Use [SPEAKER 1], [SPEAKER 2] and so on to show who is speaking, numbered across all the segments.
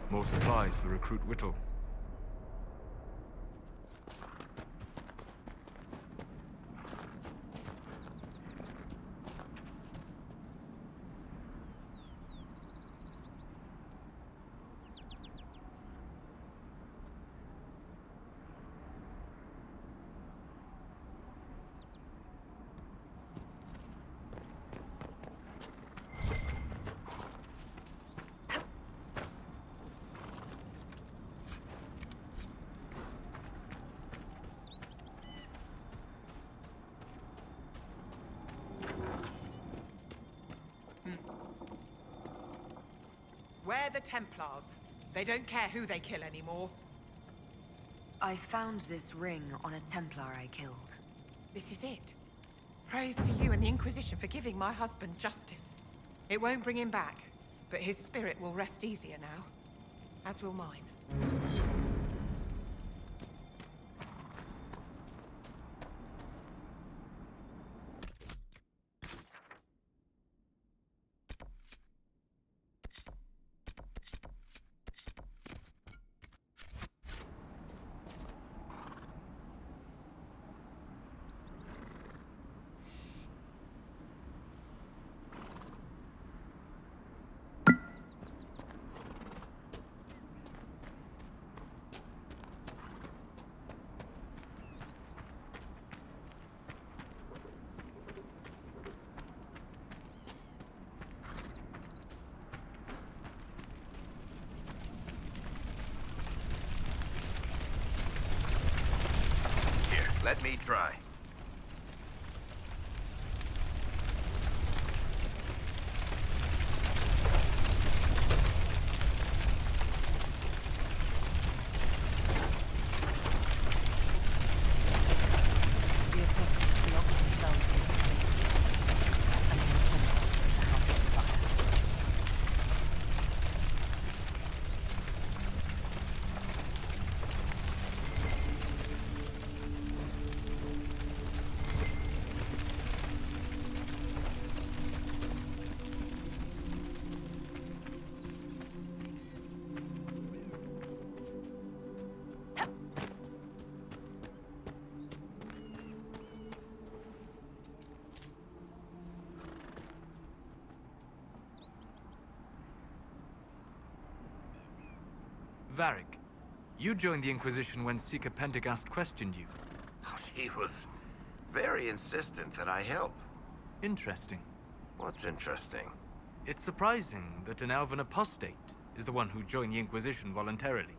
[SPEAKER 1] More supplies for Recruit Whittle.
[SPEAKER 2] We're the Templars. They don't care who they kill anymore.
[SPEAKER 3] I found this ring on a Templar I killed.
[SPEAKER 2] This is it. Praise to you and the Inquisition for giving my husband justice. It won't bring him back, but his spirit will rest easier now. As will mine.
[SPEAKER 4] Let me try.
[SPEAKER 3] The apostles locked themselves in the city, and the Templars in the House of Fire.
[SPEAKER 1] Varric, you joined the Inquisition when Seeker Pendergast questioned you.
[SPEAKER 4] Oh, she was very insistent that I help.
[SPEAKER 1] Interesting.
[SPEAKER 4] What's interesting?
[SPEAKER 1] It's surprising that an elven apostate is the one who joined the Inquisition voluntarily.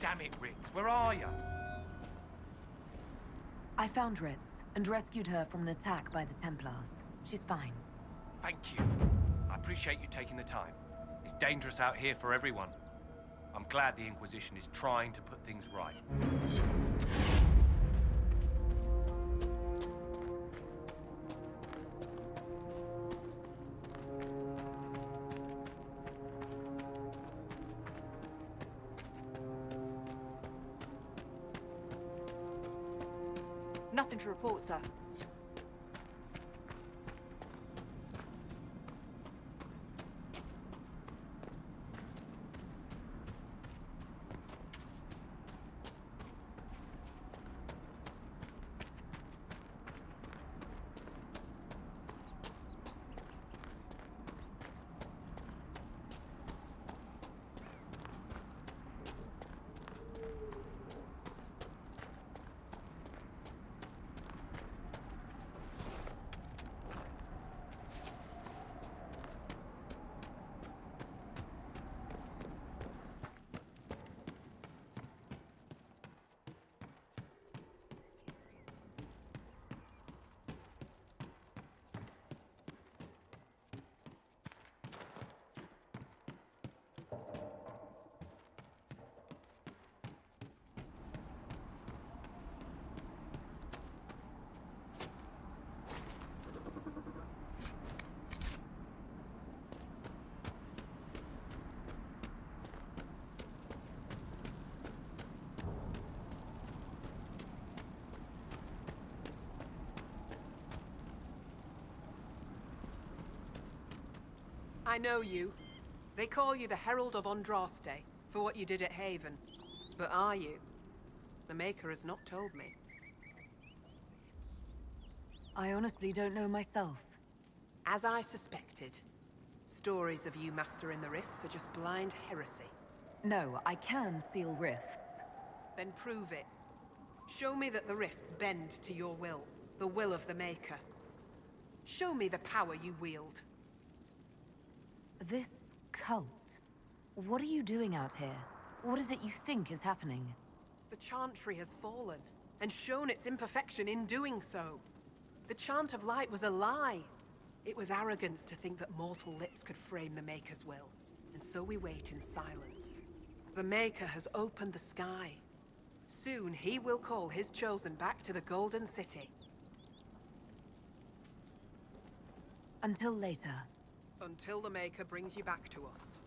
[SPEAKER 5] Damn it, Ritz, where are you?
[SPEAKER 3] I found Ritz and rescued her from an attack by the Templars. She's fine.
[SPEAKER 5] Thank you. I appreciate you taking the time. It's dangerous out here for everyone. I'm glad the Inquisition is trying to put things right.
[SPEAKER 6] Nothing to report, sir.
[SPEAKER 2] I know you. They call you the Herald of Andraste for what you did at Haven. But are you? The Maker has not told me.
[SPEAKER 3] I honestly don't know myself.
[SPEAKER 2] As I suspected, stories of you mastering the rifts are just blind heresy.
[SPEAKER 3] No, I can seal rifts.
[SPEAKER 2] Then prove it. Show me that the rifts bend to your will, the will of the Maker. Show me the power you wield.
[SPEAKER 3] This cult. What are you doing out here? What is it you think is happening?
[SPEAKER 2] The Chantry has fallen, and shown its imperfection in doing so. The Chant of Light was a lie. It was arrogance to think that mortal lips could frame the Maker's will, and so we wait in silence. The Maker has opened the sky. Soon he will call his chosen back to the Golden City.
[SPEAKER 3] Until later.
[SPEAKER 2] Until the Maker brings you back to us.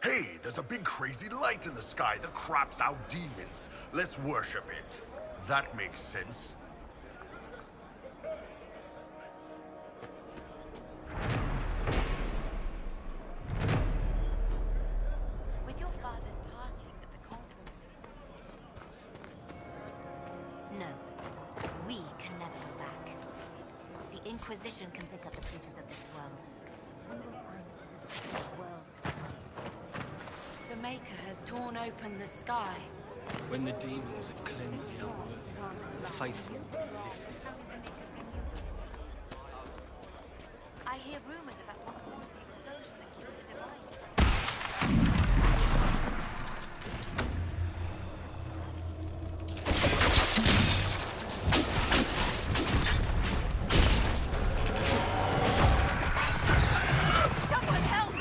[SPEAKER 4] Hey, there's a big crazy light in the sky that craps out demons. Let's worship it. That makes sense.
[SPEAKER 6] With your father's passing at the conference... No. We can never go back. The Inquisition can pick up the pieces of this world. We will find this world.
[SPEAKER 7] The Maker has torn open the sky.
[SPEAKER 8] When the demons have cleansed the unworthy, the faithful will be lifted.
[SPEAKER 6] How did the Maker bring you? I hear rumors about what caused the explosion that killed the Divine.
[SPEAKER 7] Someone help!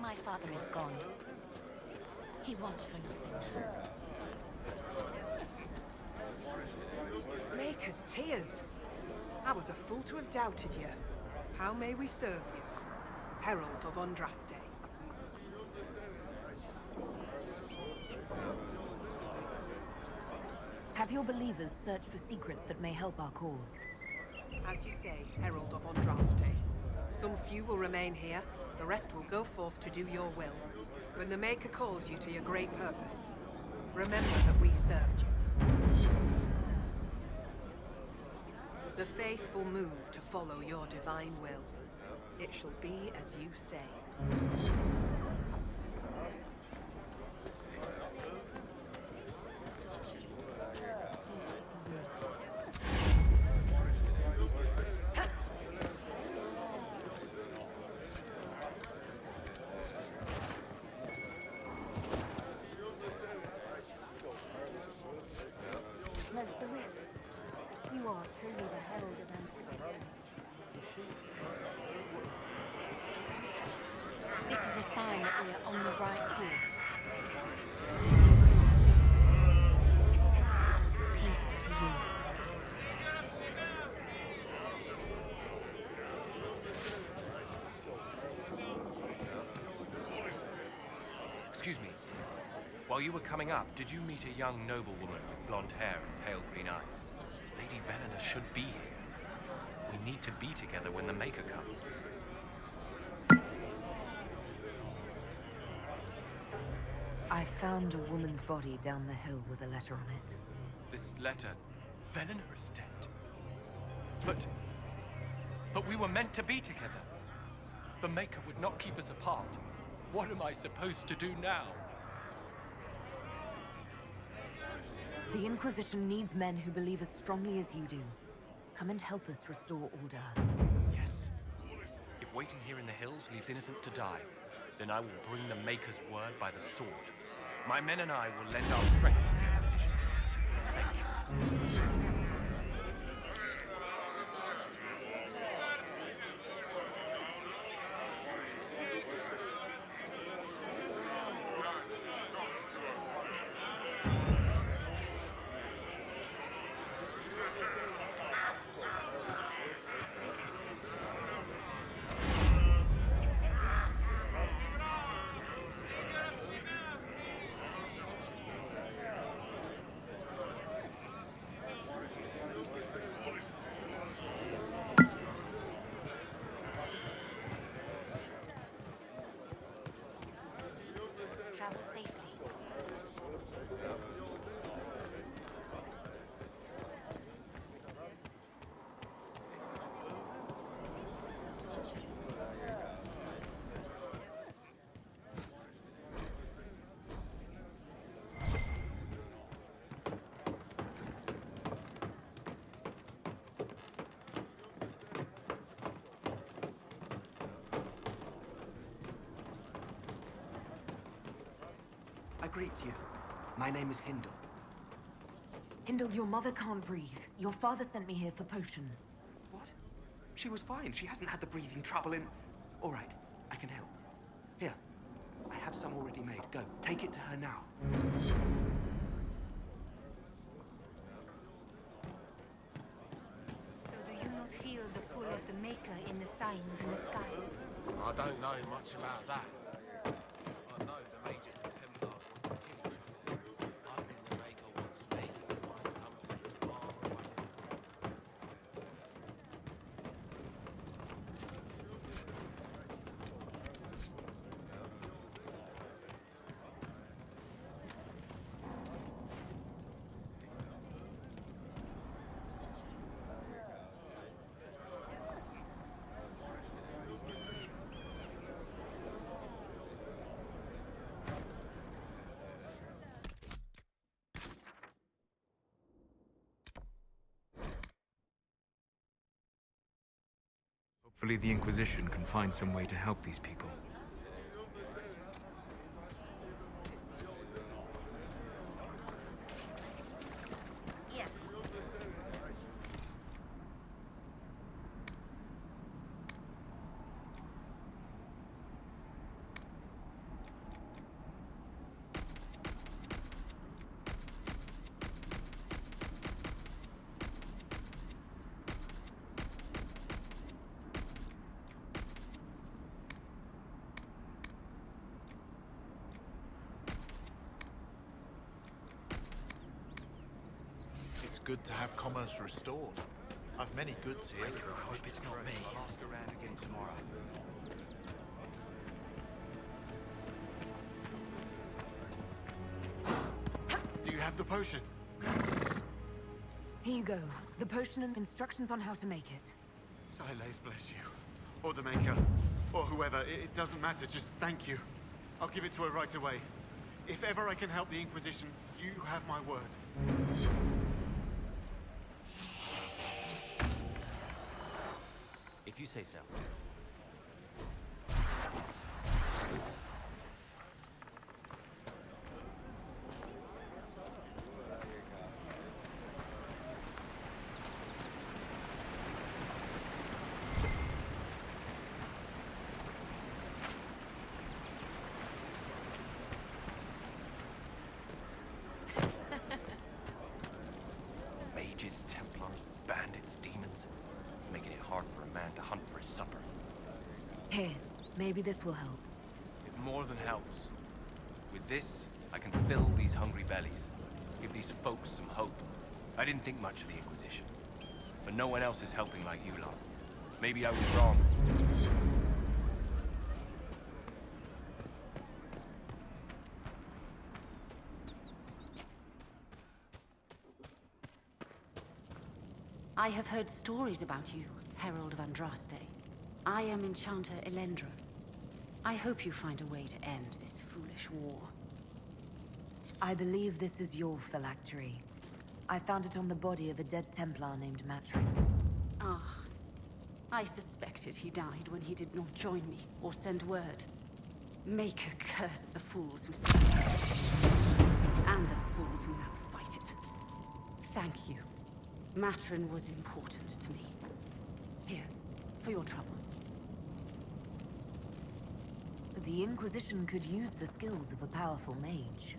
[SPEAKER 6] My father is gone. He wants for nothing.
[SPEAKER 2] Maker's tears. I was a fool to have doubted you. How may we serve you? Herald of Andraste.
[SPEAKER 3] Have your believers searched for secrets that may help our cause?
[SPEAKER 2] As you say, Herald of Andraste. Some few will remain here, the rest will go forth to do your will. When the Maker calls you to your great purpose, remember that we served you. The faithful move to follow your divine will. It shall be as you say.
[SPEAKER 3] You are truly the herald of Antiquity.
[SPEAKER 7] This is a sign that we are on the right course.
[SPEAKER 6] Peace to you.
[SPEAKER 5] Excuse me. While you were coming up, did you meet a young noblewoman with blonde hair and pale green eyes? Lady Velena should be here. We need to be together when the Maker comes.
[SPEAKER 3] I found a woman's body down the hill with a letter on it.
[SPEAKER 5] This letter... Velena is dead. But we were meant to be together. The Maker would not keep us apart. What am I supposed to do now?
[SPEAKER 3] The Inquisition needs men who believe as strongly as you do. Come and help us restore order.
[SPEAKER 5] Yes. If waiting here in the hills leaves innocents to die, then I will bring the Maker's word by the sword. My men and I will lend our strength to the Inquisition. Thank you.
[SPEAKER 6] Travel safely.
[SPEAKER 9] I greet you. My name is Hindle.
[SPEAKER 3] Hindle, your mother can't breathe. Your father sent me here for potion.
[SPEAKER 9] What? She was fine. She hasn't had the breathing trouble in... All right, I can help. Here, I have some already made. Go, take it to her now.
[SPEAKER 6] So do you not feel the pull of the Maker in the signs in the sky?
[SPEAKER 10] I don't know much about that. I know the Mages and Templars want to kill each other. I think the Maker wants me to find someplace far away.
[SPEAKER 1] Hopefully the Inquisition can find some way to help these people.
[SPEAKER 6] Yes.
[SPEAKER 11] good to have commerce restored. I've many goods here.
[SPEAKER 8] I hope it's not me.
[SPEAKER 9] I'll ask around again tomorrow.
[SPEAKER 10] Do you have the potion?
[SPEAKER 3] Here you go. The potion and instructions on how to make it.
[SPEAKER 10] Silas bless you. Or the Maker. Or whoever. It doesn't matter. Just thank you. I'll give it to her right away. If ever I can help the Inquisition, you have my word.
[SPEAKER 8] If you say so.
[SPEAKER 5] Mages, Templars, bandits, demons. Making it hard for a man to hunt for his supper.
[SPEAKER 3] Here, maybe this will help.
[SPEAKER 5] It more than helps. With this, I can fill these hungry bellies. Give these folks some hope. I didn't think much of the Inquisition. But no one else is helping like you lot. Maybe I was wrong.
[SPEAKER 12] I have heard stories about you, Herald of Andraste. I am Enchanter Elendra. I hope you find a way to end this foolish war.
[SPEAKER 3] I believe this is your phylactery. I found it on the body of a dead Templar named Matrin.
[SPEAKER 12] Ah. I suspected he died when he did not join me or send word. Maker curse the fools who stand and the fools who now fight it. Thank you. Matrin was important to me. Here, for your trouble.
[SPEAKER 3] The Inquisition could use the skills of a powerful mage.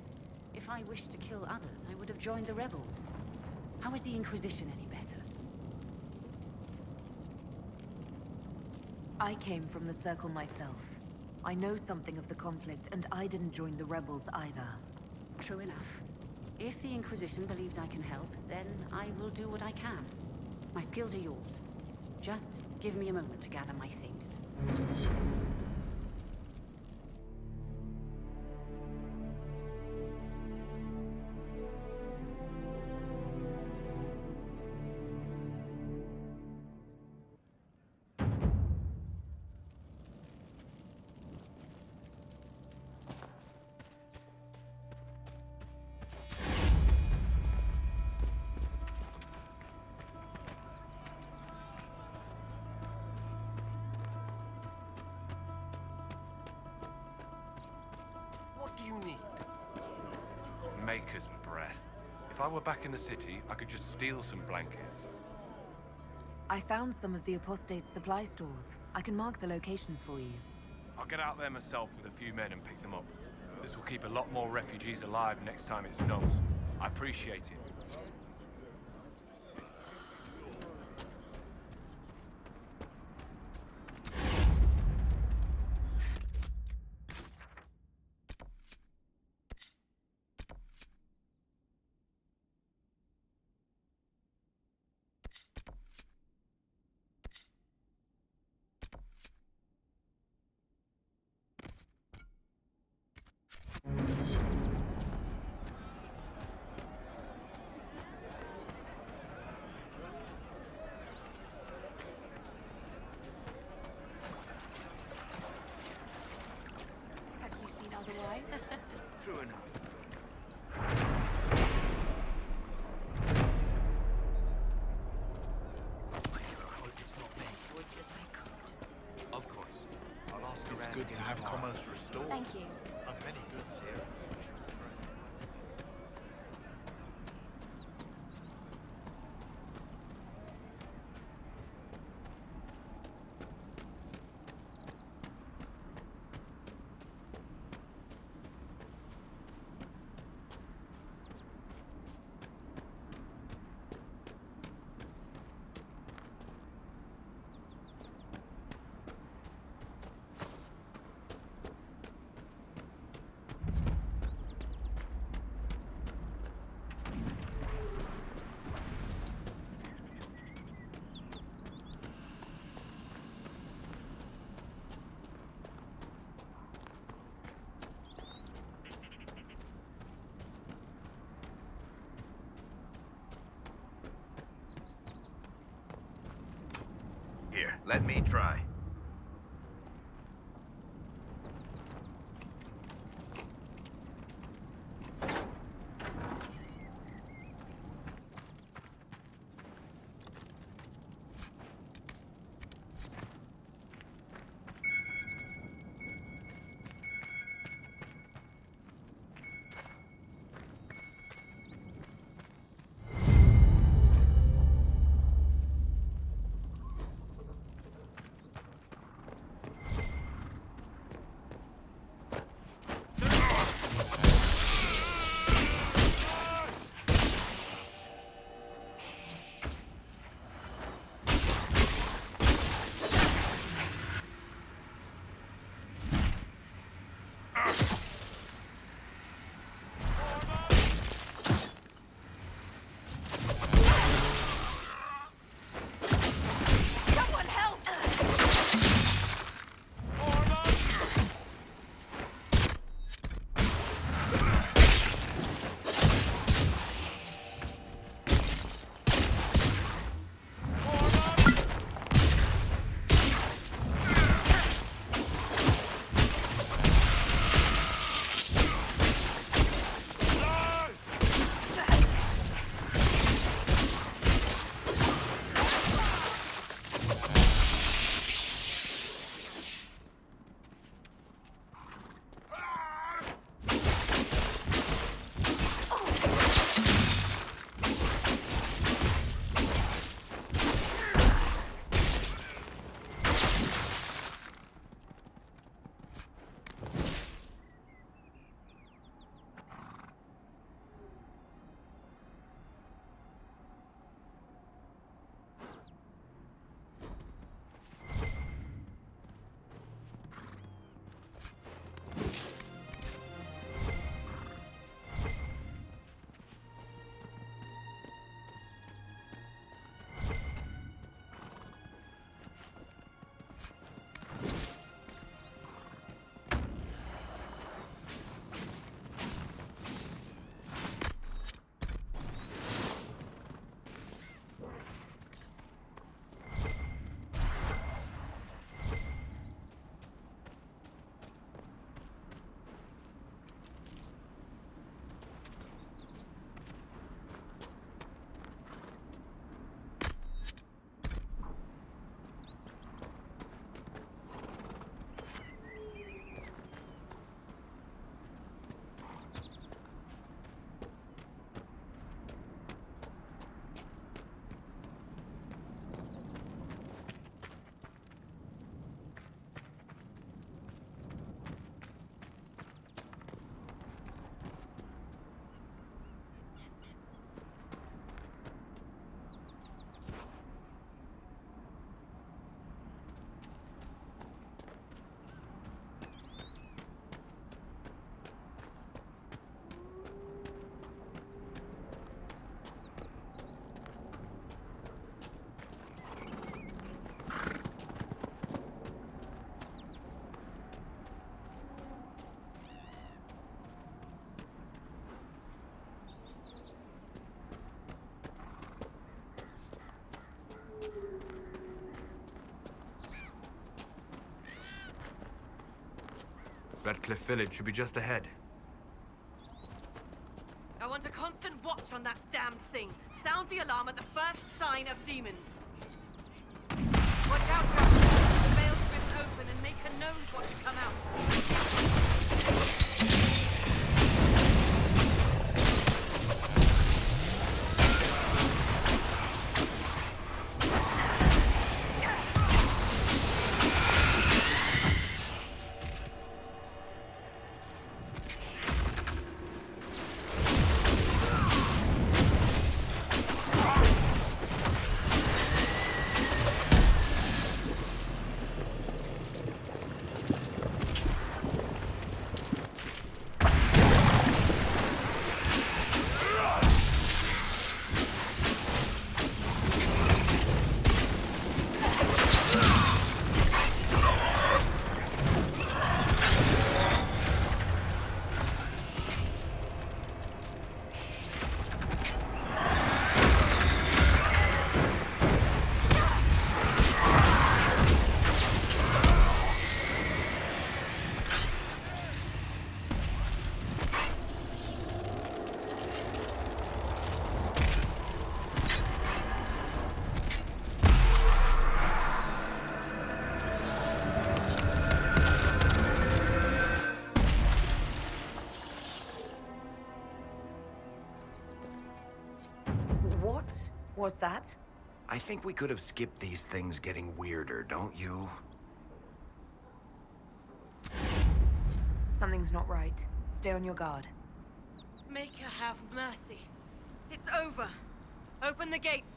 [SPEAKER 12] If I wished to kill others, I would have joined the rebels. How is the Inquisition any better?
[SPEAKER 3] I came from the Circle myself. I know something of the conflict, and I didn't join the rebels either.
[SPEAKER 12] True enough. If the Inquisition believes I can help, then I will do what I can. My skills are yours. Just give me a moment to gather my things.
[SPEAKER 10] What do you need?
[SPEAKER 5] Maker's breath. If I were back in the city, I could just steal some blankets.
[SPEAKER 3] I found some of the apostate's supply stores. I can mark the locations for you.
[SPEAKER 5] I'll get out there myself with a few men and pick them up. This will keep a lot more refugees alive next time it snows. I appreciate it.
[SPEAKER 7] Have you seen otherwise?
[SPEAKER 9] True enough.
[SPEAKER 8] I hope it's not me.
[SPEAKER 7] Would that I could.
[SPEAKER 8] Of course.
[SPEAKER 9] I'll ask
[SPEAKER 11] It's
[SPEAKER 9] around
[SPEAKER 11] good to
[SPEAKER 9] again
[SPEAKER 11] have
[SPEAKER 9] tomorrow.
[SPEAKER 11] commerce restored.
[SPEAKER 7] Thank you.
[SPEAKER 11] I've many goods here.
[SPEAKER 5] Let me try.
[SPEAKER 1] Redcliffe Village should be just ahead.
[SPEAKER 7] I want a constant watch on that damn thing. Sound the alarm at the first sign of demons. Watch out, Gus. The veil's ripped open and Maker knows what to come out. Was that?
[SPEAKER 13] I think we could have skipped these things getting weirder, don't you?
[SPEAKER 7] Something's not right. Stay on your guard.
[SPEAKER 14] Make her have mercy. It's over. Open the gates.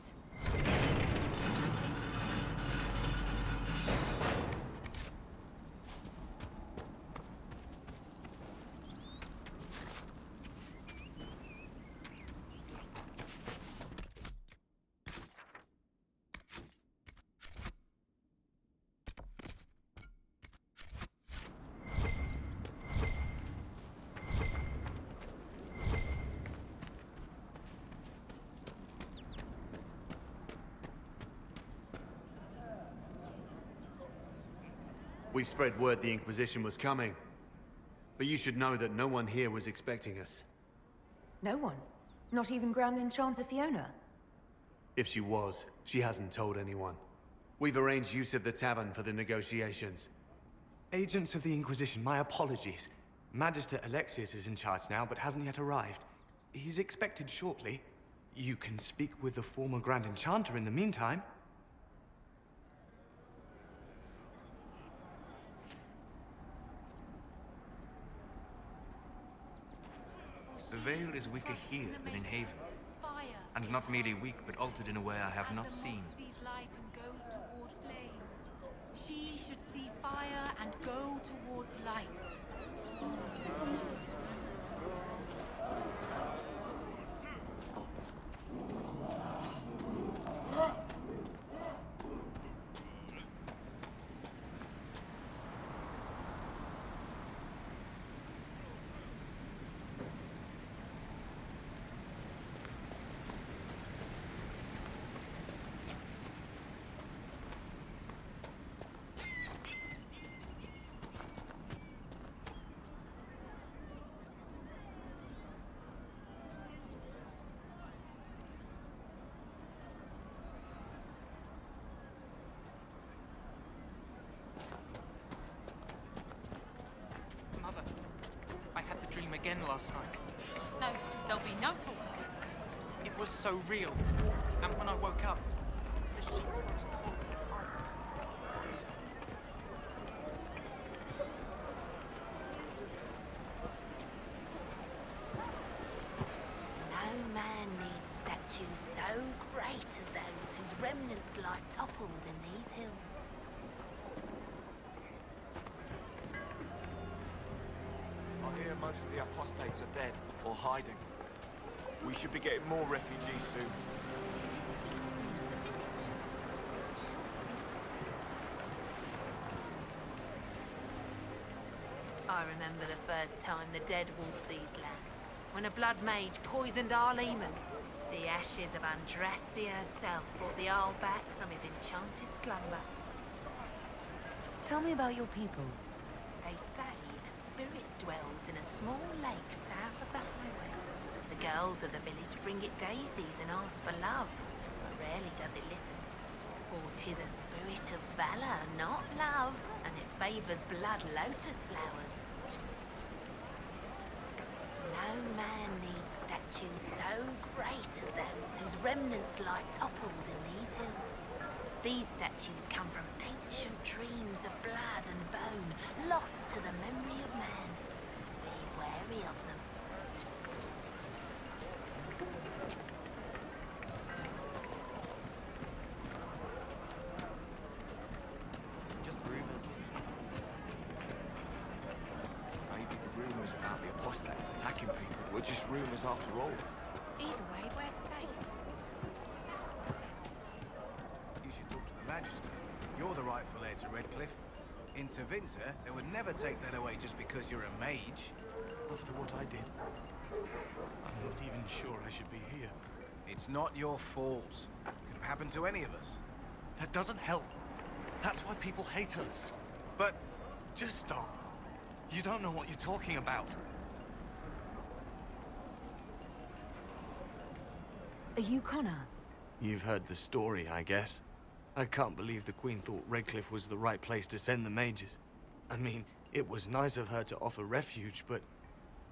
[SPEAKER 10] We spread word the Inquisition was coming. But you should know that no one here was expecting us.
[SPEAKER 7] No one? Not even Grand Enchanter Fiona?
[SPEAKER 10] If she was, she hasn't told anyone. We've arranged use of the tavern for the negotiations.
[SPEAKER 9] Agents of the Inquisition, my apologies. Magister Alexius is in charge now, but hasn't yet arrived. He's expected shortly. You can speak with the former Grand Enchanter in the meantime.
[SPEAKER 1] The veil is weaker here than in Haven. And not merely weak, but altered in a way I have not seen.
[SPEAKER 12] Sees light and goes toward flame. She should see fire and go towards light.
[SPEAKER 8] Dream again last night.
[SPEAKER 3] No, there'll be no talk of this.
[SPEAKER 8] It was so real. And when I woke up, the sheets were as cold.
[SPEAKER 6] No man needs statues so great as those whose remnants lie toppled in these hills.
[SPEAKER 15] Most of the apostates are dead or hiding. We should be getting more refugees soon.
[SPEAKER 6] I remember the first time the dead walked these lands, when a blood mage poisoned our Lehman. The ashes of Andrastia herself brought the Arl back from his enchanted slumber.
[SPEAKER 7] Tell me about your people.
[SPEAKER 6] They say a spirit dwells in a small lake south of the highway. The girls of the village bring it daisies and ask for love, but rarely does it listen. For 'tis a spirit of valor, not love, and it favors blood lotus flowers. No man needs statues so great as those whose remnants lie toppled in these hills. These statues come from ancient dreams of blood and bone, lost to the memory of man. Be wary of them.
[SPEAKER 15] Just rumors. Maybe the rumors about the apostates attacking people were just rumors after all.
[SPEAKER 3] Either way, we're safe.
[SPEAKER 13] You should talk to the Magister. You're the rightful heir to Redcliffe. In Tevinter, they would never take that away just because you're a mage.
[SPEAKER 9] After what I did, I'm not even sure I should be here.
[SPEAKER 13] It's not your fault. It could have happened to any of us.
[SPEAKER 9] That doesn't help. That's why people hate us.
[SPEAKER 13] But
[SPEAKER 9] just stop. You don't know what you're talking about.
[SPEAKER 7] Are you Connor?
[SPEAKER 9] You've heard the story, I guess. I can't believe the Queen thought Redcliffe was the right place to send the mages. I mean, it was nice of her to offer refuge, but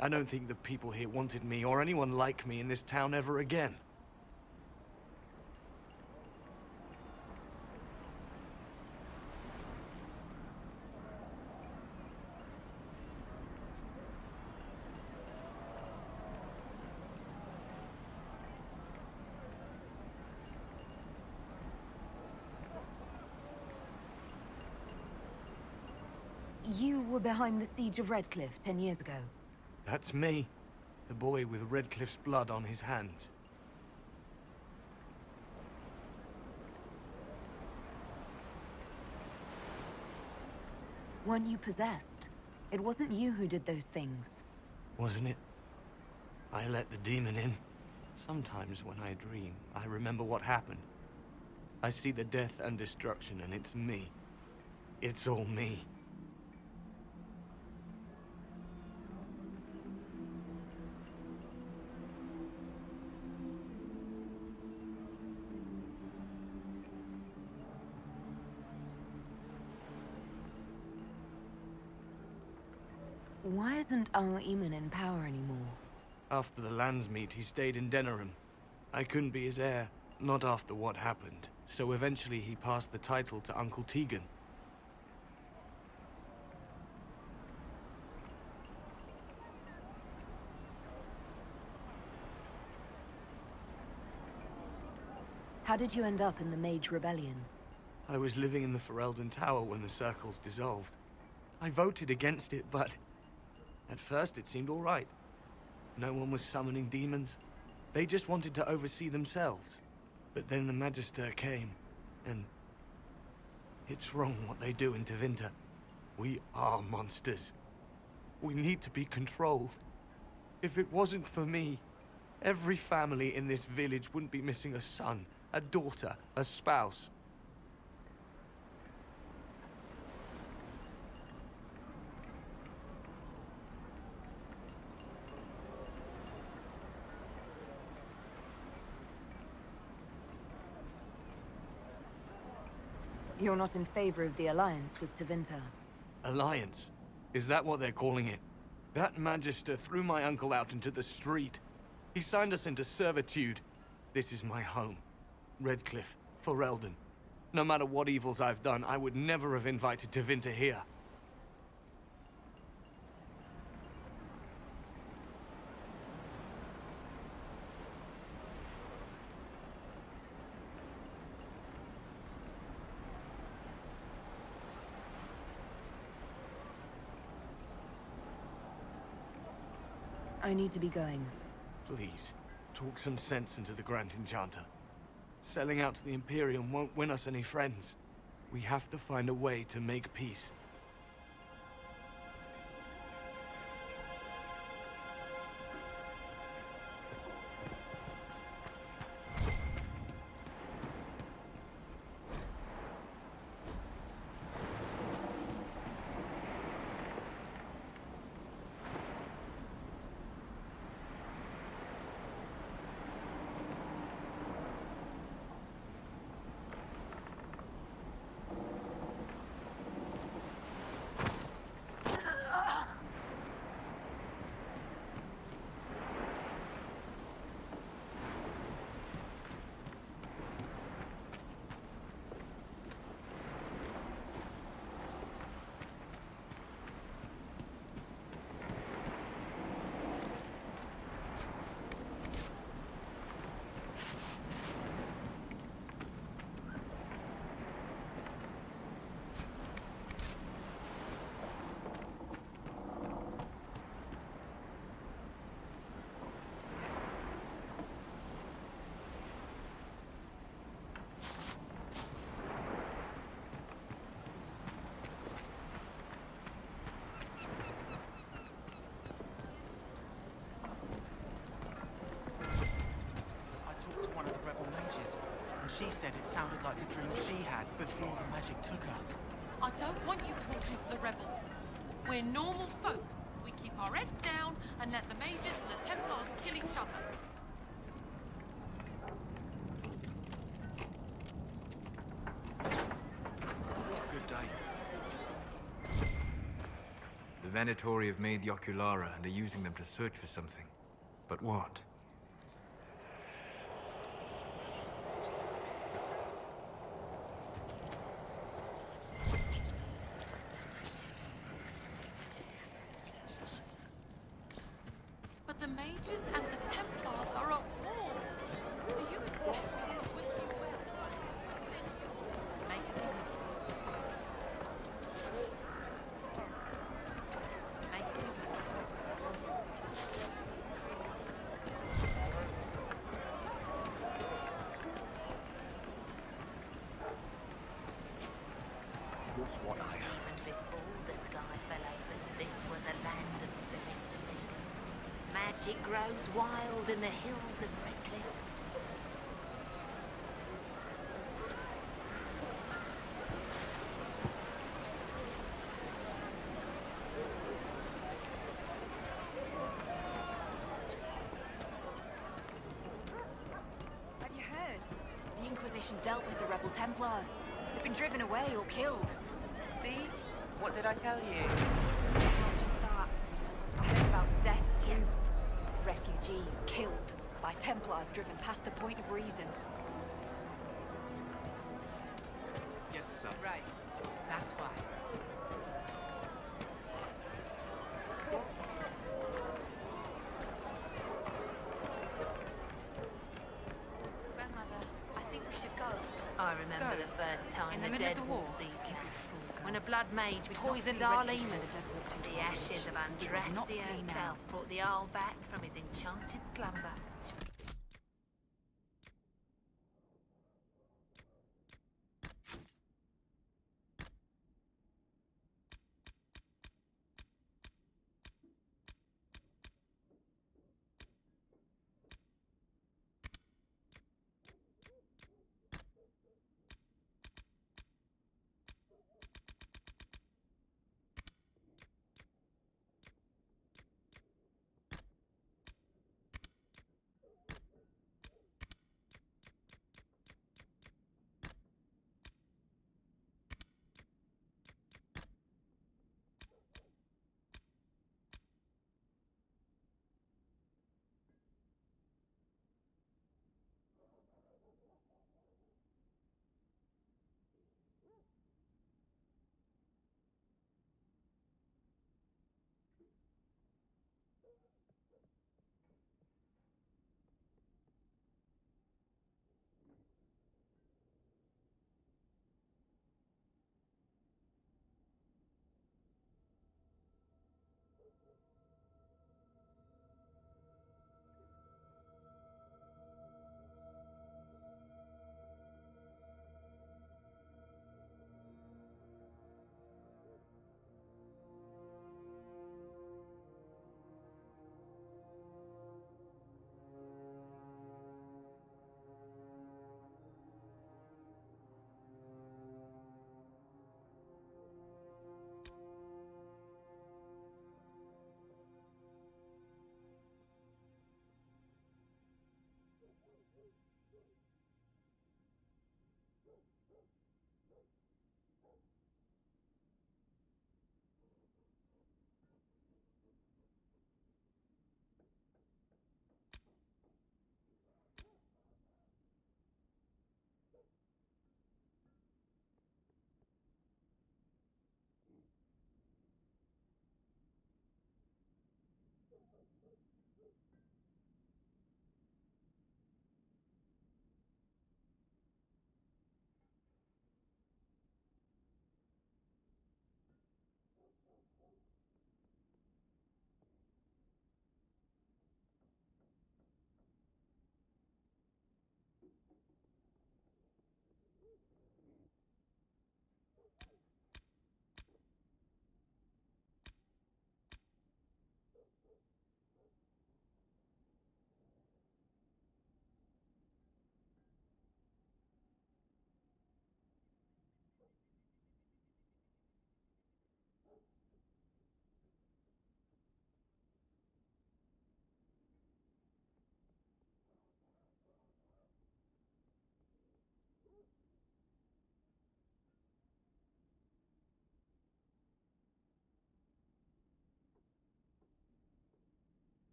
[SPEAKER 9] I don't think the people here wanted me or anyone like me in this town ever again.
[SPEAKER 3] you were behind the siege of Redcliffe 10 years ago?
[SPEAKER 9] That's me. The boy with Redcliffe's blood on his hands.
[SPEAKER 3] Weren't you possessed? It wasn't you who did those things.
[SPEAKER 9] Wasn't it? I let the demon in. Sometimes when I dream, I remember what happened. I see the death and destruction, and it's me. It's all me.
[SPEAKER 3] Why isn't Al-Eman in power anymore?
[SPEAKER 9] After the lands meet, he stayed in Denerim. I couldn't be his heir, not after what happened. So eventually he passed the title to Uncle Tegan.
[SPEAKER 3] How did you end up in the Mage Rebellion?
[SPEAKER 9] I was living in the Ferelden Tower when the circles dissolved. I voted against it, but at first it seemed all right. No one was summoning demons. They just wanted to oversee themselves. But then the Magister came, and it's wrong what they do in Tevinter. We are monsters. We need to be controlled. If it wasn't for me, every family in this village wouldn't be missing a son, a daughter, a spouse.
[SPEAKER 3] You're not in favor of the alliance with Tevinter?
[SPEAKER 9] Alliance? Is that what they're calling it? That Magister threw my uncle out into the street. He signed us into servitude. This is my home. Redcliffe, Ferelden. No matter what evils I've done, I would never have invited Tevinter here.
[SPEAKER 3] I need to be going.
[SPEAKER 9] Please, talk some sense into the Grand Enchanter. Selling out to the Imperium won't win us any friends. We have to find a way to make peace.
[SPEAKER 16] She said it sounded like the dream she had before the magic took her.
[SPEAKER 14] I don't want you talking to the rebels. We're normal folk. We keep our heads down and let the mages and the Templars kill each other.
[SPEAKER 16] Good day.
[SPEAKER 1] The Venatori have made the Oculara and are using them to search for something. But what?
[SPEAKER 14] But the mages and the Templars are at war. Do you expect me to wish you well? Make me
[SPEAKER 6] magic grows wild in the hills of Redcliffe.
[SPEAKER 17] Have you heard? The Inquisition dealt with the rebel Templars. They've been driven away or killed.
[SPEAKER 18] See? What did I tell you?
[SPEAKER 17] Not just that. I heard about deaths too. Refugees killed by Templars driven past the point of reason.
[SPEAKER 18] Yes, sir.
[SPEAKER 16] Right. That's why.
[SPEAKER 17] Grandmother, I think we should go.
[SPEAKER 6] I remember
[SPEAKER 17] Go.
[SPEAKER 6] the first time
[SPEAKER 17] In the
[SPEAKER 6] the
[SPEAKER 17] middle
[SPEAKER 6] dead
[SPEAKER 17] of the war.
[SPEAKER 6] walked these
[SPEAKER 17] Keep your
[SPEAKER 6] lands.
[SPEAKER 17] fool, girl.
[SPEAKER 6] When a blood mage
[SPEAKER 17] We'd not
[SPEAKER 6] poisoned
[SPEAKER 17] flee
[SPEAKER 6] our
[SPEAKER 17] Redcliffe
[SPEAKER 6] Leman.
[SPEAKER 17] when the dead walked into
[SPEAKER 6] The
[SPEAKER 17] our
[SPEAKER 6] ashes
[SPEAKER 17] village.
[SPEAKER 6] of
[SPEAKER 17] We would not
[SPEAKER 6] Andraste
[SPEAKER 17] flee now.
[SPEAKER 6] herself brought the Arl back from his enchanted slumber.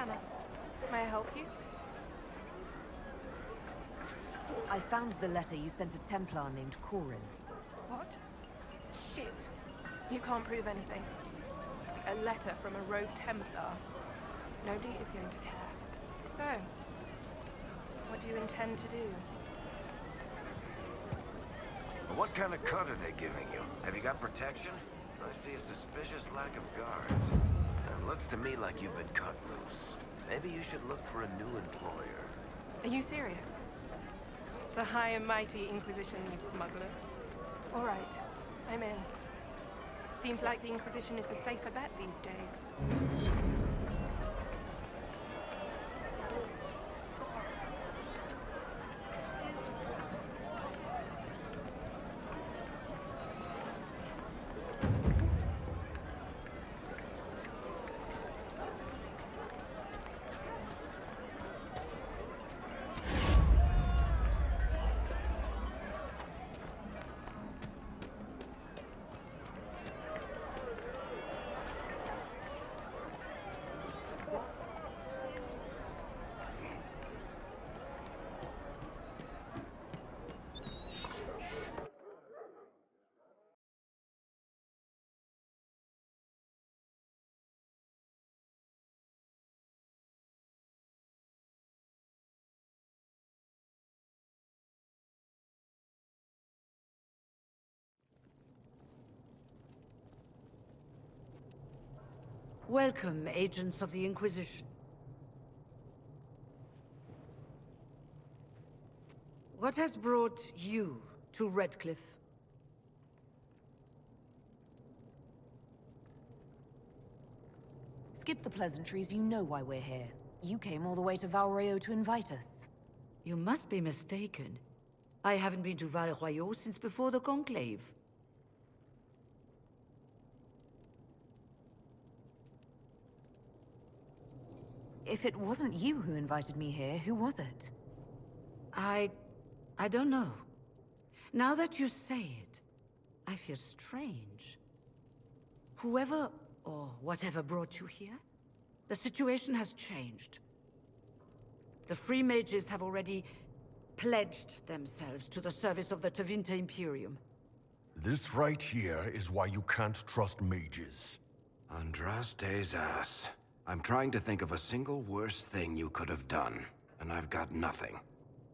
[SPEAKER 19] Hannah. May I help you?
[SPEAKER 3] I found the letter you sent a Templar named Corin.
[SPEAKER 19] What? Shit. You can't prove anything. A letter from a rogue Templar. Nobody is going to care. So, what do you intend to do?
[SPEAKER 20] What kind of cut are they giving you? Have you got protection? I see a suspicious lack of guards. It looks to me like you've been cut loose. Maybe you should look for a new employer.
[SPEAKER 19] Are you serious? The high and mighty Inquisition needs smugglers. All right, I'm in. Seems like the Inquisition is the safer bet these days.
[SPEAKER 21] Welcome, agents of the Inquisition. What has brought you to Redcliffe?
[SPEAKER 3] Skip the pleasantries, you know why we're here. You came all the way to Val Royeaux to invite us.
[SPEAKER 21] You must be mistaken. I haven't been to Val Royeaux since before the Conclave.
[SPEAKER 3] If it wasn't you who invited me here, who was it?
[SPEAKER 21] I don't know. Now that you say it, I feel strange. Whoever or whatever brought you here, the situation has changed. The Free Mages have already pledged themselves to the service of the Tevinter Imperium.
[SPEAKER 4] This right here is why you can't trust mages.
[SPEAKER 20] Andraste's ass. I'm trying to think of a single worse thing you could have done, and I've got nothing.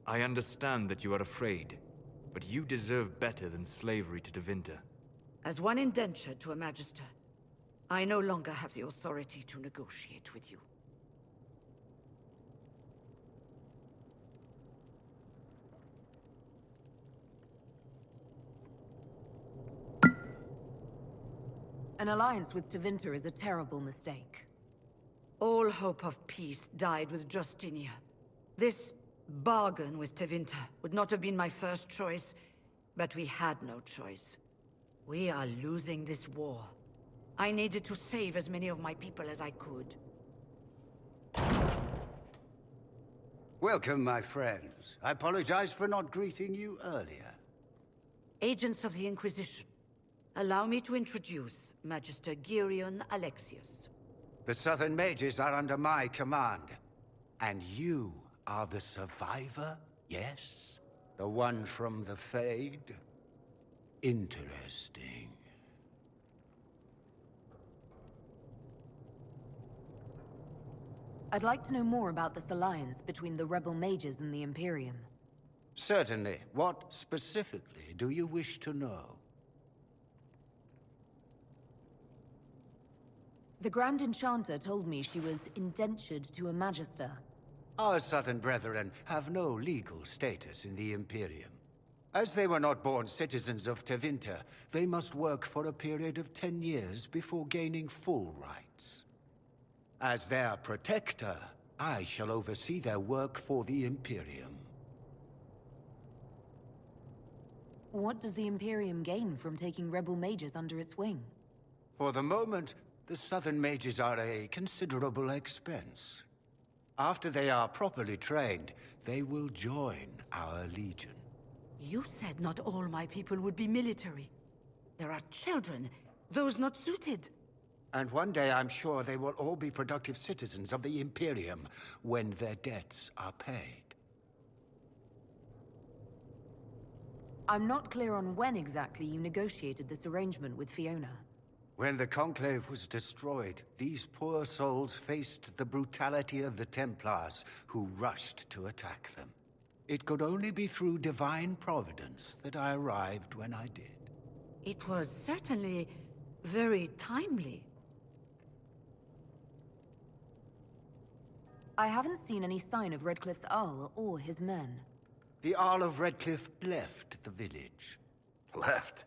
[SPEAKER 1] I understand that you are afraid, but you deserve better than slavery to Tevinter.
[SPEAKER 21] As one indentured to a Magister, I no longer have the authority to negotiate with you.
[SPEAKER 3] An alliance with Tevinter is a terrible mistake.
[SPEAKER 21] All hope of peace died with Justinia. This bargain with Tevinter would not have been my first choice, but we had no choice. We are losing this war. I needed to save as many of my people as I could.
[SPEAKER 22] Welcome, my friends. I apologize for not greeting you earlier.
[SPEAKER 21] Agents of the Inquisition, allow me to introduce Magister Girion Alexius.
[SPEAKER 22] The Southern Mages are under my command. And you are the survivor, yes? The one from the Fade? Interesting.
[SPEAKER 3] I'd like to know more about this alliance between the rebel mages and the Imperium.
[SPEAKER 22] Certainly. What specifically do you wish to know?
[SPEAKER 3] The Grand Enchanter told me she was indentured to a Magister.
[SPEAKER 22] Our Southern brethren have no legal status in the Imperium. As they were not born citizens of Tevinter, they must work for a period of 10 years before gaining full rights. As their protector, I shall oversee their work for the Imperium.
[SPEAKER 3] What does the Imperium gain from taking rebel mages under its wing?
[SPEAKER 22] For the moment, the Southern Mages are a considerable expense. After they are properly trained, they will join our Legion.
[SPEAKER 21] You said not all my people would be military. There are children, those not suited.
[SPEAKER 22] And one day I'm sure they will all be productive citizens of the Imperium when their debts are paid.
[SPEAKER 17] I'm not clear on when exactly you negotiated this arrangement with Fiona.
[SPEAKER 22] When the Conclave was destroyed, these poor souls faced the brutality of the Templars, who rushed to attack them. It could only be through divine providence that I arrived when I did.
[SPEAKER 21] It was certainly very timely.
[SPEAKER 17] I haven't seen any sign of Redcliffe's Arl or his men.
[SPEAKER 22] The Arl of Redcliffe left the village.
[SPEAKER 20] Left?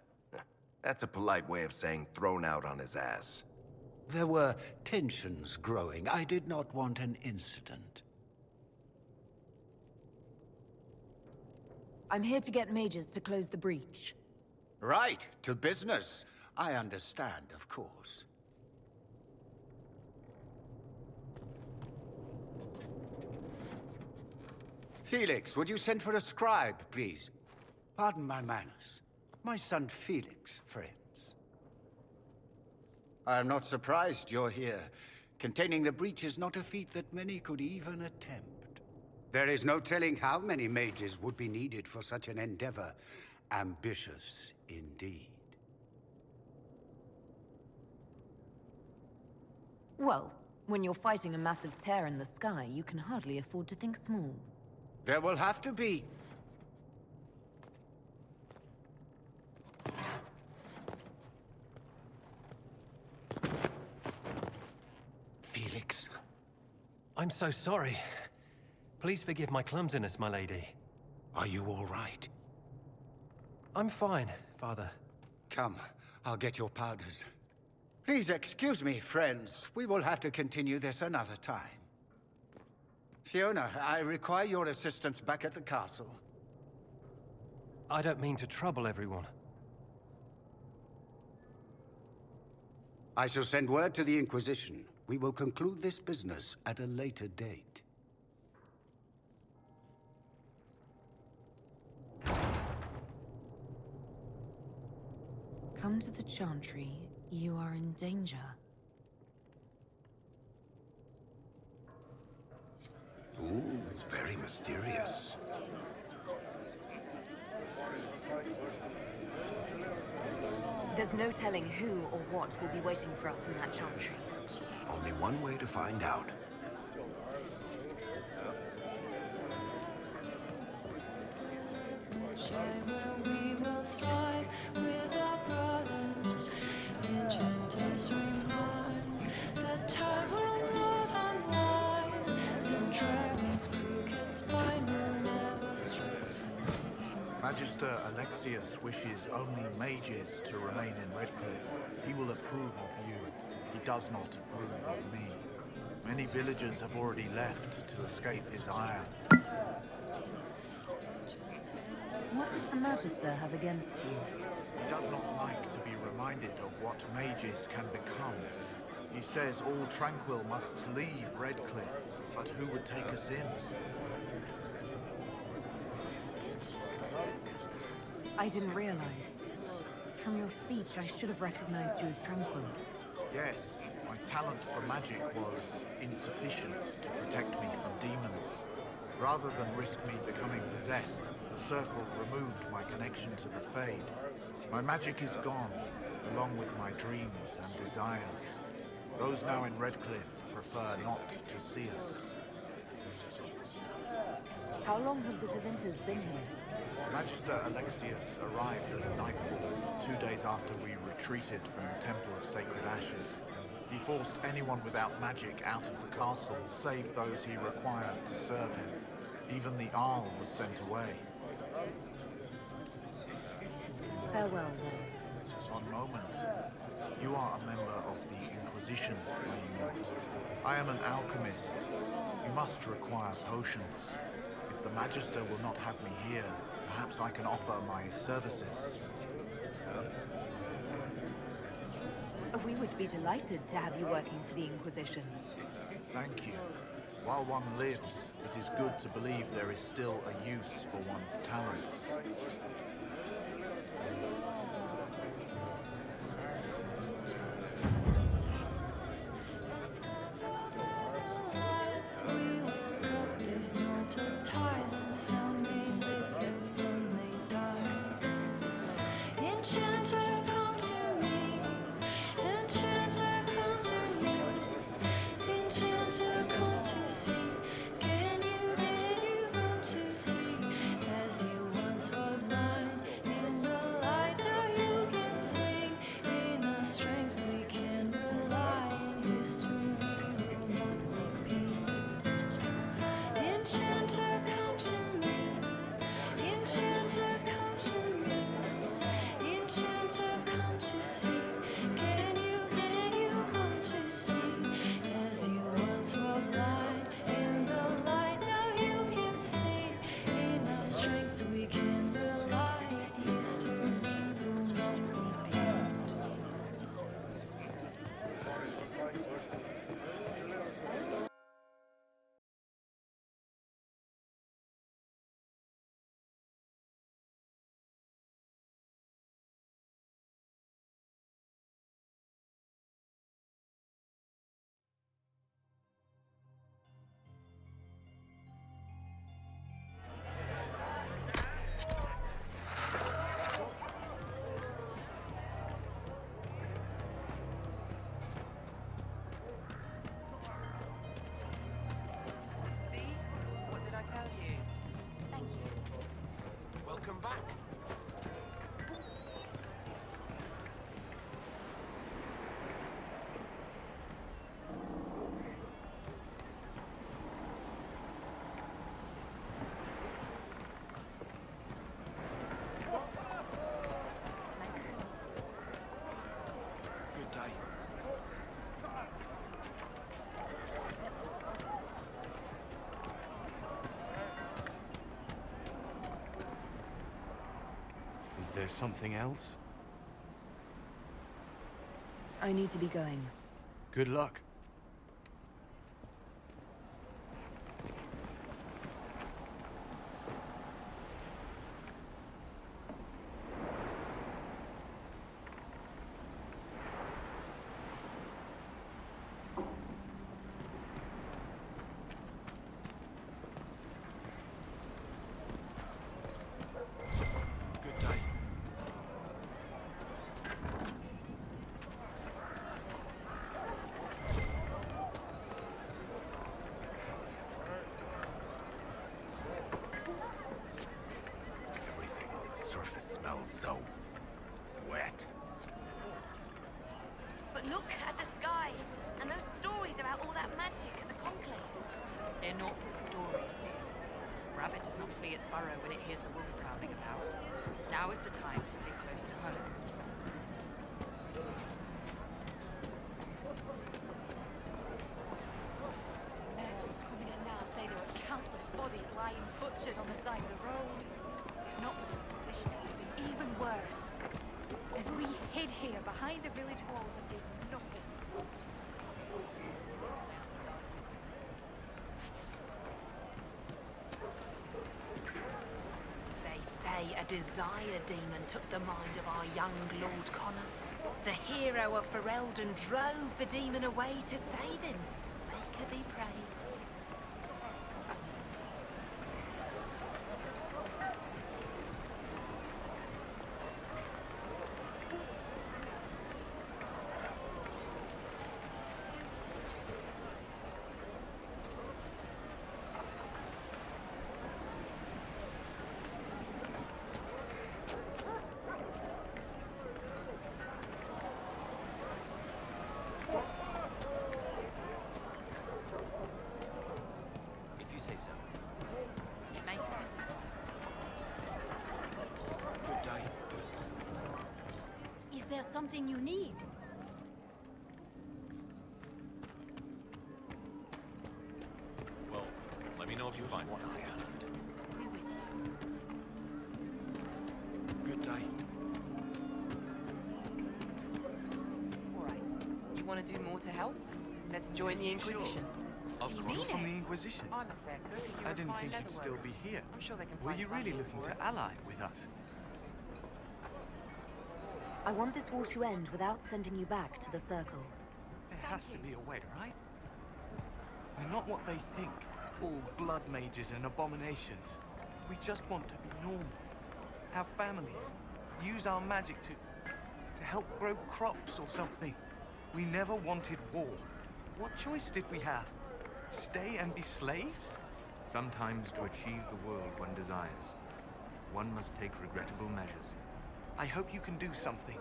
[SPEAKER 20] That's a polite way of saying thrown out on his ass.
[SPEAKER 22] There were tensions growing. I did not want an incident.
[SPEAKER 17] I'm here to get mages to close the breach.
[SPEAKER 22] Right, to business. I understand, of course. Felix, would you send for a scribe, please? Pardon my manners. My son Felix, friends. I'm not surprised you're here. Containing the breach is not a feat that many could even attempt. There is no telling how many mages would be needed for such an endeavor. Ambitious, indeed.
[SPEAKER 17] Well, when you're fighting a massive tear in the sky, you can hardly afford to think small.
[SPEAKER 22] There will have to be...
[SPEAKER 5] Felix. I'm so sorry. Please forgive my clumsiness, my lady.
[SPEAKER 22] Are you all right?
[SPEAKER 5] I'm fine, Father.
[SPEAKER 22] Come, I'll get your powders. Please excuse me, friends. We will have to continue this another time. Fiona, I require your assistance back at the castle.
[SPEAKER 5] I don't mean to trouble everyone.
[SPEAKER 22] I shall send word to the Inquisition. We will conclude this business at a later date.
[SPEAKER 17] Come to the Chantry. You are in danger.
[SPEAKER 20] Ooh, very mysterious.
[SPEAKER 17] There's no telling who or what will be waiting for us in that Chantry.
[SPEAKER 20] Only one way to find out.
[SPEAKER 2] We will thrive with our brothers. Enchanters remind that time will not unwind. The dragon's crooked spine will never straighten.
[SPEAKER 10] Magister Alexius wishes only mages to remain in Redcliffe. He will approve of you. He does not approve of me. Many villagers have already left to escape his ire.
[SPEAKER 17] What does the Magister have against you?
[SPEAKER 10] He does not like to be reminded of what mages can become. He says all tranquil must leave Redcliffe, but who would take us in?
[SPEAKER 17] I didn't realize. From your speech, I should have recognized you as Tranquil.
[SPEAKER 10] Yes, my talent for magic was insufficient to protect me from demons. Rather than risk me becoming possessed, the Circle removed my connection to the Fade. My magic is gone, along with my dreams and desires. Those now in Redcliffe prefer not to see us.
[SPEAKER 17] How long have the Tevinters been here?
[SPEAKER 10] Magister Alexius arrived at nightfall, 2 days after we retreated from the Temple of Sacred Ashes. He forced anyone without magic out of the castle, save those he required to serve him. Even the Arl was sent away.
[SPEAKER 17] Farewell, then.
[SPEAKER 10] One moment. You are a member of the Inquisition, are you not? I am an alchemist. You must require potions. If the Magister will not have me here, perhaps I can offer my services.
[SPEAKER 17] We would be delighted to have you working for the Inquisition.
[SPEAKER 10] Thank you. While one lives, it is good to believe there is still a use for one's talents.
[SPEAKER 2] Enchanter, come to me. Enchanter, come to me. Enchanter, come to see. Can you come to see? As you once were blind, in the light now you can sing. In our strength we can rely. History will not repeat. Enchanter, come to me. Enchanter, come to me. Enchanter, come to see. Can you come to see? As you once were blind, in the light now you can see. In our strength we can rely. History will not repeat.
[SPEAKER 18] See? What did I tell you?
[SPEAKER 6] Thank you.
[SPEAKER 13] Welcome back. Good day.
[SPEAKER 9] Is there something else?
[SPEAKER 17] I need to be going.
[SPEAKER 9] Good luck.
[SPEAKER 13] Good day.
[SPEAKER 4] Everything on the surface smells so wet.
[SPEAKER 6] But look at the sky and those stories about all that magic at the conclave.
[SPEAKER 7] They're not but stories, dear. Rabbit does not flee its burrow when it hears the wolf prowling about. Now is the time to stay close to home.
[SPEAKER 17] Merchants coming in now say there are countless bodies lying butchered on the side of the road. If not for the Inquisition, it would have been even worse. And we hid here behind the village walls and did nothing.
[SPEAKER 6] They say a desire demon took the mind of our young Lord Connor. The hero of Ferelden drove the demon away to save him. Make her be praised.
[SPEAKER 18] If you say so.
[SPEAKER 14] Make it.
[SPEAKER 13] Good day.
[SPEAKER 17] Is there something you need?
[SPEAKER 5] Well, let me know if you find one.
[SPEAKER 13] Good day.
[SPEAKER 18] All right. You want to do more to help? Let's join the Inquisition.
[SPEAKER 9] Of course. You're from the Inquisition.
[SPEAKER 18] I'm a fair cook and you're
[SPEAKER 9] I
[SPEAKER 18] a
[SPEAKER 9] didn't
[SPEAKER 18] fine
[SPEAKER 9] think you'd
[SPEAKER 18] leather
[SPEAKER 9] still
[SPEAKER 18] worker.
[SPEAKER 9] be here.
[SPEAKER 18] I'm sure they can
[SPEAKER 9] Were
[SPEAKER 18] find
[SPEAKER 9] you
[SPEAKER 18] some
[SPEAKER 9] really
[SPEAKER 18] use
[SPEAKER 9] looking
[SPEAKER 18] for
[SPEAKER 9] to
[SPEAKER 18] us.
[SPEAKER 9] ally with us?
[SPEAKER 11] I want this war to end without sending you back to the Circle.
[SPEAKER 9] There has to be a way, right? We're not what they think. All blood mages and abominations. We just want to be normal. Have families. use our magic to help grow crops or something. We never wanted war. What choice did we have? Stay and be slaves?
[SPEAKER 1] Sometimes to achieve the world one desires, one must take regrettable measures.
[SPEAKER 9] I hope you can do something.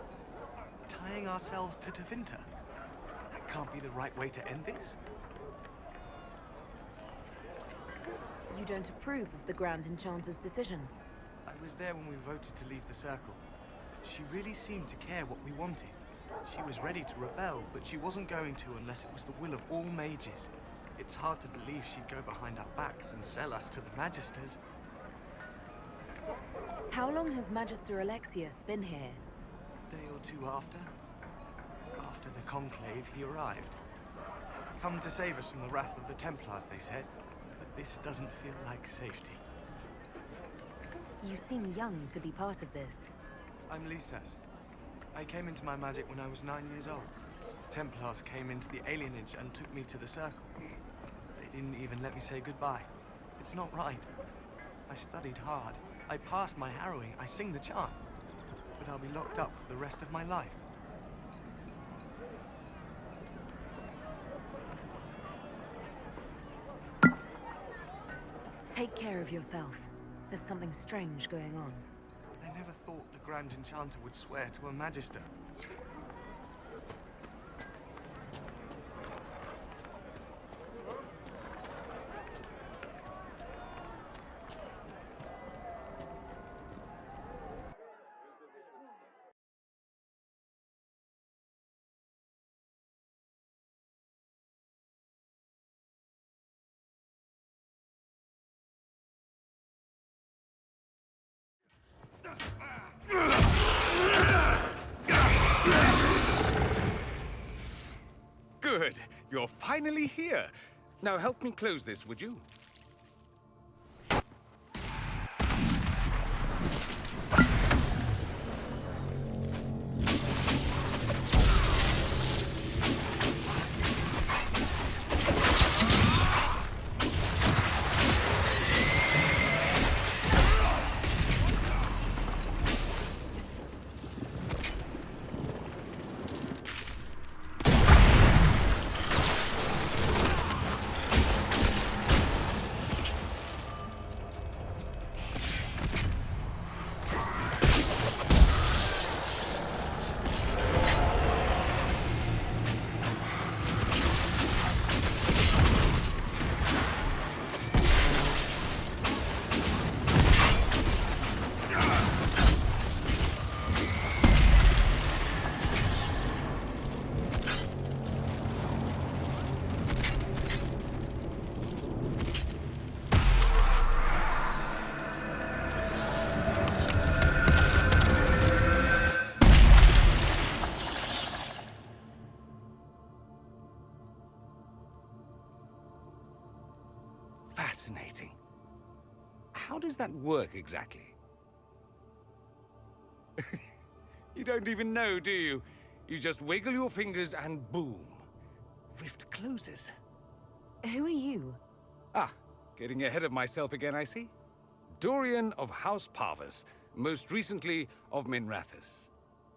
[SPEAKER 9] Tying ourselves to Tevinter. That can't be the right way to end this.
[SPEAKER 11] You don't approve of the Grand Enchanter's decision?
[SPEAKER 9] I was there when we voted to leave the Circle. She really seemed to care what we wanted. She was ready to rebel, but she wasn't going to unless it was the will of all mages. It's hard to believe she'd go behind our backs and sell us to the Magisters.
[SPEAKER 11] How long has Magister Alexius been here?
[SPEAKER 9] A day or two after. After the Conclave, he arrived. Come to save us from the wrath of the Templars, they said. But this doesn't feel like safety.
[SPEAKER 11] You seem young to be part of this.
[SPEAKER 9] I'm Lisas. I came into my magic when I was 9 years old. Templars came into the alienage and took me to the Circle. They didn't even let me say goodbye. It's not right. I studied hard. I passed my harrowing. I sing the chant. But I'll be locked up for the rest of my life.
[SPEAKER 11] Take care of yourself. There's something strange going on.
[SPEAKER 9] I never thought the Grand Enchanter would swear to a Magister.
[SPEAKER 5] Good. You're finally here. Now help me close this, would you? Fascinating. How does that work exactly? You don't even know, do you? You just wiggle your fingers and boom. Rift closes.
[SPEAKER 11] Who are you?
[SPEAKER 5] Ah, getting ahead of myself again, I see. Dorian of House Parvus, most recently of Minrathous.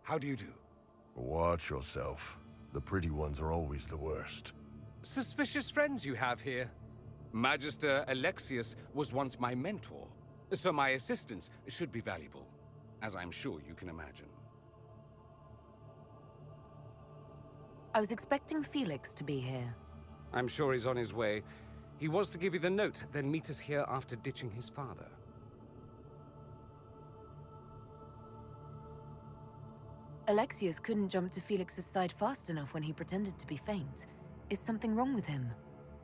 [SPEAKER 5] How do you do?
[SPEAKER 4] Watch yourself. The pretty ones are always the worst.
[SPEAKER 5] Suspicious friends you have here. Magister Alexius was once my mentor, so my assistance should be valuable, as I'm sure you can imagine.
[SPEAKER 11] I was expecting Felix to be here.
[SPEAKER 5] I'm sure he's on his way. He was to give you the note, then meet us here after ditching his father.
[SPEAKER 11] Alexius couldn't jump to Felix's side fast enough when he pretended to be faint. Is something wrong with him?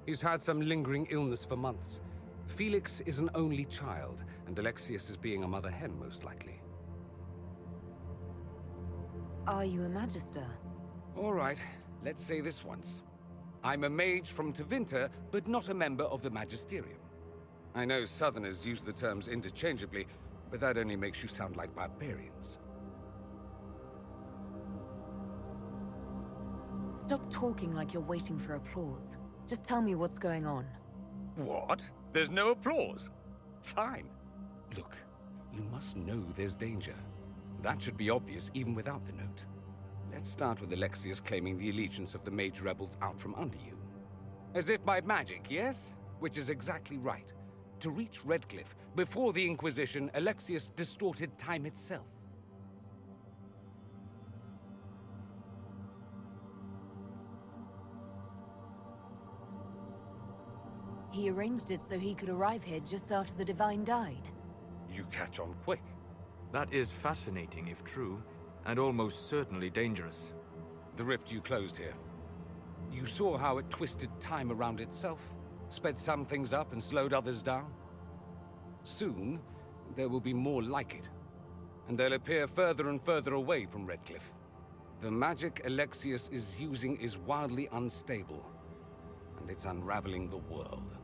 [SPEAKER 5] He's had some lingering illness for months. Felix is an only child, and Alexius is being a mother hen, most likely.
[SPEAKER 11] Are you a Magister?
[SPEAKER 5] All right, let's say this once. I'm a mage from Tevinter, but not a member of the Magisterium. I know Southerners use the terms interchangeably, but that only makes you sound like barbarians.
[SPEAKER 11] Stop talking like you're waiting for applause. Just tell me what's going on.
[SPEAKER 5] What? There's no applause? Fine. Look, you must know there's danger.
[SPEAKER 8] That should be obvious even without the note. Let's start with Alexius claiming the allegiance of the mage rebels out from under you. As if by magic, yes? Which is exactly right. To reach Redcliffe, before the Inquisition, Alexius distorted time itself.
[SPEAKER 11] He arranged it so he could arrive here just after the Divine died.
[SPEAKER 8] You catch on quick.
[SPEAKER 1] That is fascinating if true, and almost certainly dangerous.
[SPEAKER 8] The rift you closed here. You saw how it twisted time around itself, sped some things up and slowed others down. Soon, there will be more like it, and they'll appear further and further away from Redcliffe. The magic Alexius is using is wildly unstable, and it's unraveling the world.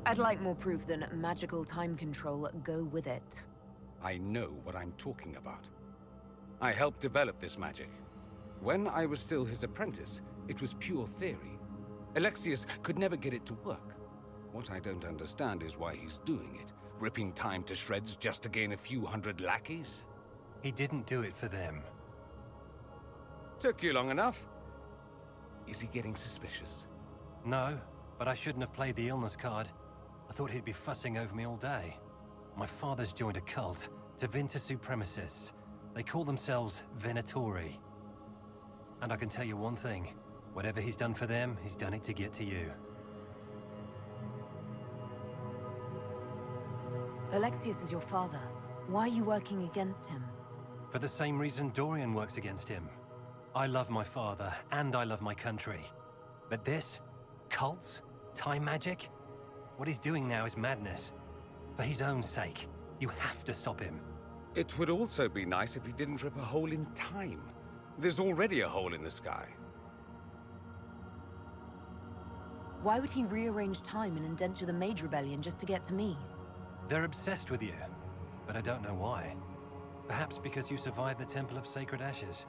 [SPEAKER 11] I'd like more proof than magical time control go with it.
[SPEAKER 8] I know what I'm talking about. I helped develop this magic. When I was still his apprentice, it was pure theory. Alexius could never get it to work. What I don't understand is why he's doing it, ripping time to shreds just to gain a few hundred lackeys.
[SPEAKER 5] He didn't do it for them.
[SPEAKER 8] Took you long enough. Is he getting suspicious?
[SPEAKER 5] No, but I shouldn't have played the illness card. I thought he'd be fussing over me all day. My father's joined a cult, Tevinter Supremacists. They call themselves Venatori. And I can tell you one thing. Whatever he's done for them, he's done it to get to you.
[SPEAKER 11] Alexius is your father. Why are you working against him?
[SPEAKER 5] For the same reason Dorian works against him. I love my father, and I love my country. But this? Cults? Time magic? What he's doing now is madness. For his own sake, you have to stop him.
[SPEAKER 8] It would also be nice if he didn't rip a hole in time. There's already a hole in the sky.
[SPEAKER 11] Why would he rearrange time and indenture the Mage Rebellion just to get to me?
[SPEAKER 5] They're obsessed with you, but I don't know why. Perhaps because you survived the Temple of Sacred Ashes.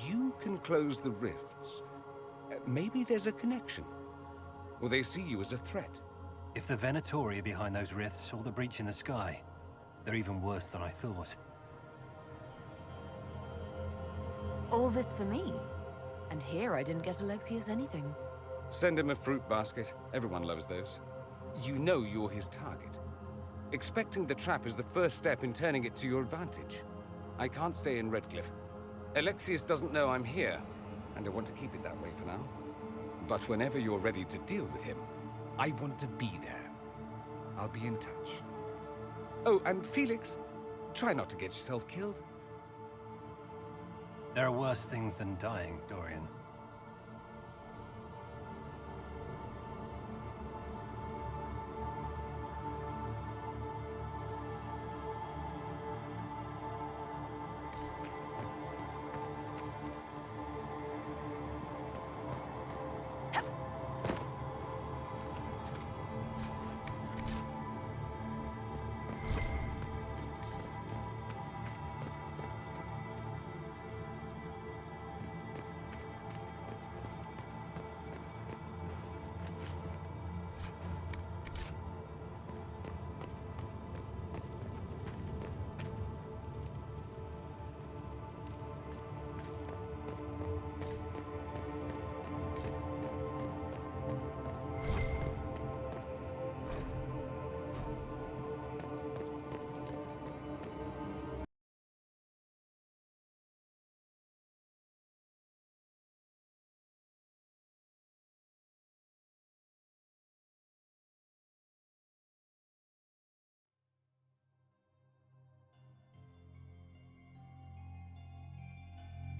[SPEAKER 8] You can close the rifts. Maybe there's a connection. Or they see you as a threat.
[SPEAKER 5] If the Venatori are behind those rifts or the breach in the sky, they're even worse than I thought.
[SPEAKER 11] All this for me? And here I didn't get Alexius anything.
[SPEAKER 8] Send him a fruit basket. Everyone loves those. You know you're his target. Expecting the trap is the first step in turning it to your advantage. I can't stay in Redcliffe. Alexius doesn't know I'm here, and I want to keep it that way for now. But whenever you're ready to deal with him, I want to be there. I'll be in touch. Oh, and Felix, try not to get yourself killed.
[SPEAKER 5] There are worse things than dying, Dorian.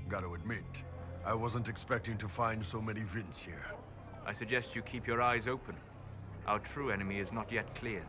[SPEAKER 4] Gotta admit, I wasn't expecting to find so many Vints here.
[SPEAKER 1] I suggest you keep your eyes open. Our true enemy is not yet clear.